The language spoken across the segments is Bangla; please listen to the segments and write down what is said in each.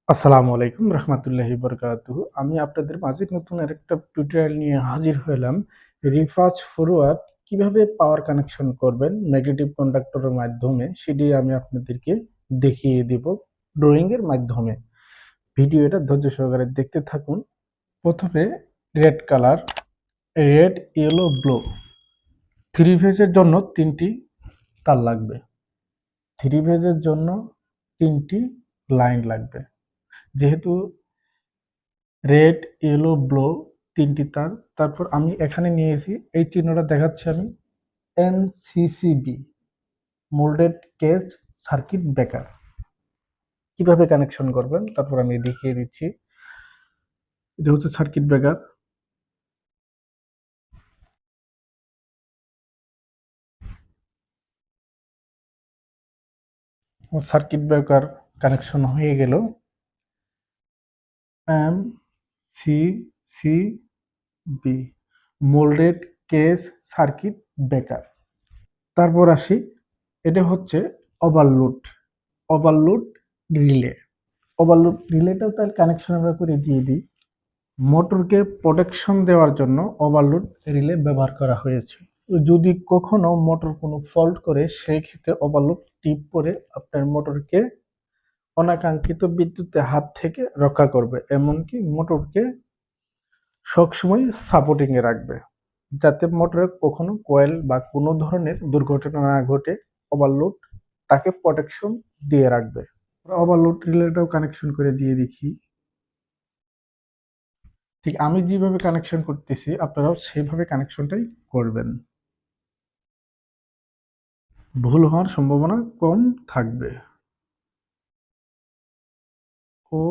আসসালামু আলাইকুম রহমতুল্লাহি বরকাতুহু। আমি আপনাদের মাঝে নতুন আরেকটা টিউটোরিয়াল নিয়ে হাজির হলাম। রিভার্স ফরওয়ার্ড কিভাবে পাওয়ার কানেকশন করবেন নেগেটিভ কন্ডাক্টরের মাধ্যমে সেটি আমি আপনাদেরকে দেখিয়ে দিব ড্রয়িং এর মাধ্যমে। ভিডিওটা ধৈর্য সহকারে দেখতে থাকুন। প্রথমে red colour, red, yellow, blue, three ফেজের জন্য তিনটি তার লাগবে। থ্রি ফেজের জন্য তিনটি লাইন লাগবে। যেহেতু রেড, ইয়েলো, ব্লু তিনটি তার। তারপর আমি এখানে নিয়েছি, এই চিহ্নটা দেখাচ্ছি আমি, MCCB, moulded case circuit breaker. কিভাবে কানেকশন করবেন তারপর আমি দেখিয়ে দিচ্ছি। এটা হচ্ছে circuit breaker. Circuit breaker connection হয়ে গেল। M C C B, moulded case circuit breaker. তারপর আসি, এটা হচ্ছে ওভারলোড, ওভারলোড রিলে। ওভারলোড রিলেটাও তার কানেকশন আমরা করে দিয়ে দিই। মোটরকে প্রোটেকশন দেওয়ার জন্য ওভারলোড রিলে ব্যবহার করা হয়েছে। যদি কখনো মোটর কোনো ফল্ট করে সেই ক্ষেত্রে ওভারলোড টিপ করে আপনার মোটরকে অনাকাঙ্ক্ষিত বিদ্যুতের হাত থেকে রক্ষা করবে, এমনকি মোটরকে সবসময় সাপোর্টিং এ রাখবে, যাতে মোটরে কখনো কয়েল বা কোনো ধরনের দুর্ঘটনা না ঘটে। ওভারলোড তাকে প্রোটেকশন দিয়ে রাখবে। ওভারলোড রিলেটাও কানেকশন করে দিয়ে দেখি। ঠিক আমি যেভাবে কানেকশন করতেছি আপনারাও সেভাবে কানেকশনটাই করবেন। ভুল হওয়ার সম্ভাবনা কম থাকবে। ও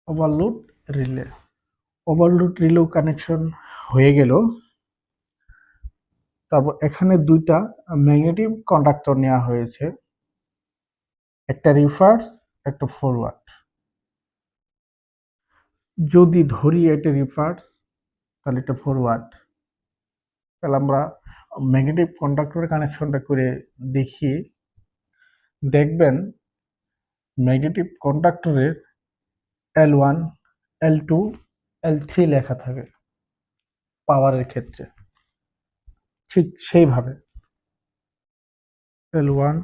ওভারলোড রিলে, ওভারলোড রিলেও কানেকশন হয়ে গেল। তারপর এখানে দুইটা ম্যাগনেটিক কন্ডাক্টর নেওয়া হয়েছে, একটা রিভার্স, একটা ফরওয়ার্ড। যদি ধরি এটা রিভার্স তাহলে এটা ফরওয়ার্ড। তাহলে আমরা ম্যাগনেটিক কন্ডাক্টরের কানেকশনটা করে দেখি। দেখবেন ম্যাগনেটিক কন্ডাক্টরের L1, L2, L3 লেখা থাকে পাওয়ারের ক্ষেত্রে। ঠিক সেইভাবে L1,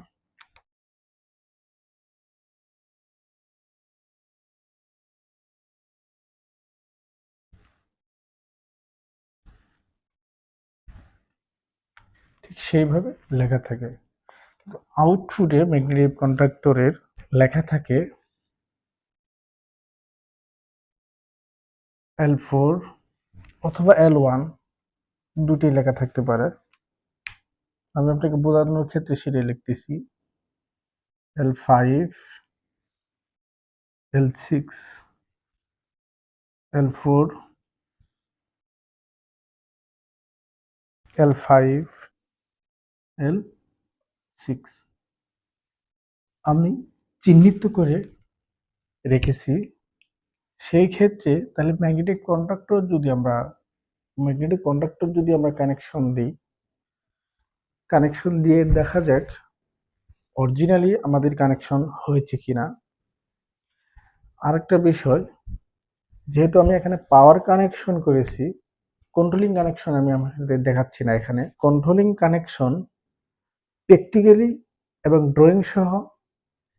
ঠিক সেইভাবে লেখা থাকে। কিন্তু আউটপুটে ম্যাগনেটিক কন্ডাক্টরের লেখা থাকে L4 অথবা L1, দুটি লেখা থাকতে পারে। আমি আপনাকে বোঝানোর ক্ষেত্রে সেটাই লিখতেছি। L5, L6, L4, L5, L6 আমি চিহ্নিত করে রেখেছি। সেই ক্ষেত্রে তাহলে ম্যাগনেটিক কন্ডাক্টর যদি আমরা কানেকশন দিই, কানেকশন দিয়ে দেখা যাক অরিজিনালি আমাদের কানেকশন হয়েছে কিনা। আরেকটা বিষয়, যেহেতু আমি এখানে পাওয়ার কানেকশন করেছি, কন্ট্রোলিং কানেকশন আমি আমাদের দেখাচ্ছি না। এখানে কন্ট্রোলিং কানেকশন প্র্যাকটিক্যালি এবং ড্রয়িং সহ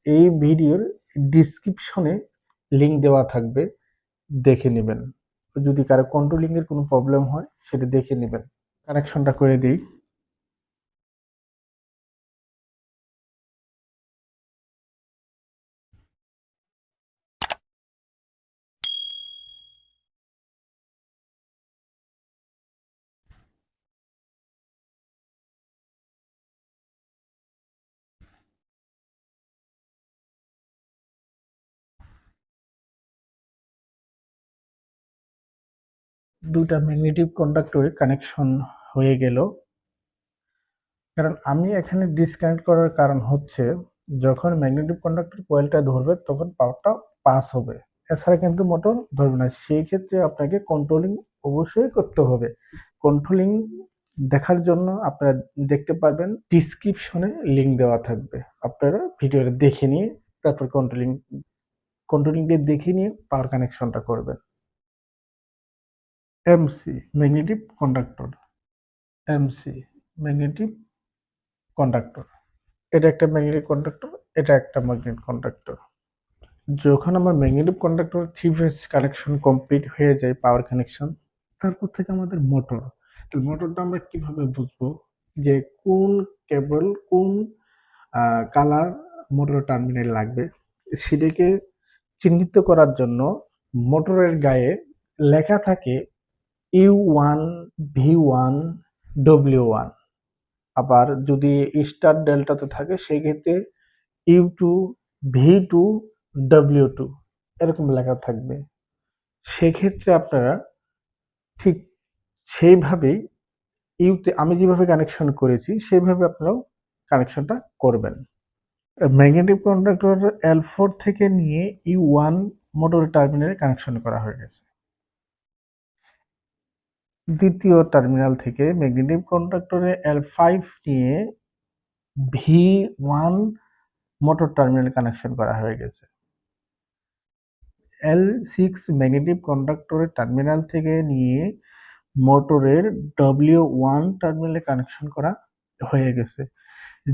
এই ভিডিওর ডিসক্রিপশনে লিংক দেওয়া থাকবে, দেখে নেবেন। যদি কারো কন্ট্রোলিং এর কোনো প্রবলেম হয় সেটা দেখে নেবেন। কানেকশনটা করে দিই। দুটা ম্যাগনেটিক কন্ডাক্টরের কানেকশন হয়ে গেল। কারণ আমি এখানে ডিসকানেক্ট করার কারণ হচ্ছে, যখন ম্যাগনেটিক কন্ডাক্টর কয়েলটা ধরবে তখন পাওয়ারটা পাস হবে, এছাড়া কিন্তু মোটর ধরবে না। সেই ক্ষেত্রে আপনাকে কন্ট্রোলিং অবশ্যই করতে হবে। কন্ট্রোলিং দেখার জন্য আপনারা দেখতে পারবেন ডিসক্রিপশনে লিংক দেওয়া থাকবে, আপনারা ভিডিওটা দেখে নিয়ে তারপর কন্ট্রোলিং দিয়ে দেখে নিয়ে পাওয়ার কানেকশনটা করবেন। MC magnetic conductor, MC magnetic conductor, এটা একটা ম্যাগনেটিক কন্ডাক্টর, এটা একটা ম্যাগনেটিক কন্ডাক্টর। যখন আমার magnetic conductor three phase connection complete হয়ে যায়, পাওয়ার কানেকশন, তারপর থেকে আমাদের মোটর। তো মোটরটা আমরা কিভাবে বুঝবো যে কোন কেবল, কোন কালার মোটর টার্মিনাল লাগবে, সেটাকে চিহ্নিত করার জন্য মোটরের গায়ে লেখা থাকে U1, V1, W1। আবার যদি স্টার ডেল্টাতে থাকে সেক্ষেত্রে U2, V2, W2 এরকম লেখা থাকবে। সেক্ষেত্রে আপনারা ঠিক সেইভাবেই ইউতে আমি যেভাবে কানেকশন করেছি সেইভাবে আপনারাও কানেকশনটা করবেন। ম্যাগনেটিক কন্ডাক্টর L4 থেকে নিয়ে U1 মোটর টার্মিনালে কানেকশন করা হয়ে গেছে। দ্বিতীয় টার্মিনাল থেকে ম্যাগনেটিক কন্ডাক্টরে L5 নিয়ে V1 মোটর টার্মিনালে কানেকশন করা হয়ে গেছে। L6 ম্যাগনেটিক কন্ডাক্টরের টার্মিনাল থেকে নিয়ে মোটরের W1 টার্মিনালে কানেকশন করা হয়ে গেছে।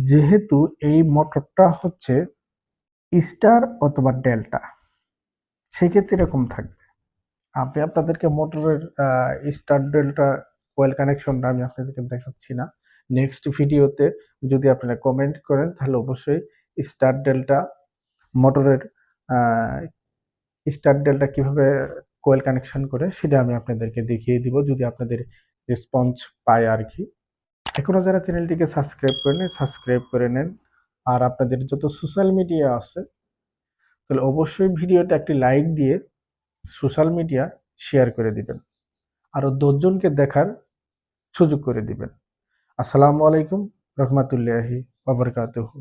যেহেতু এই মোটরটা হচ্ছে স্টার অথবা ডেল্টা, সেক্ষেত্রে এরকম থাকবে। আমি আপনাদেরকে মোটরের স্টার ডেল্টা কয়েল কানেকশনটা আমি আপনাদেরকে দেখাচ্ছি না। নেক্সট ভিডিওতে যদি আপনারা কমেন্ট করেন তাহলে অবশ্যই স্টার ডেল্টা মোটরের স্টার ডেল্টা কিভাবে কয়েল কানেকশন করে সেটা আমি আপনাদেরকে দেখিয়ে দিব, যদি আপনাদের রেসপন্স পায় আর কি। এখনো যারা চ্যানেলটিকে সাবস্ক্রাইব করেন, সাবস্ক্রাইব করে নেন। আর আপনাদের যত সোশ্যাল মিডিয়া আছে তাহলে অবশ্যই ভিডিওটা একটি লাইক দিয়ে সোশ্যাল মিডিয়া শেয়ার করে দিবেন, আরো 10 জনকে দেখার সুযোগ করে দিবেন। আসসালামু আলাইকুম রহমতুল্লাহি ওয়া বারাকাতুহু।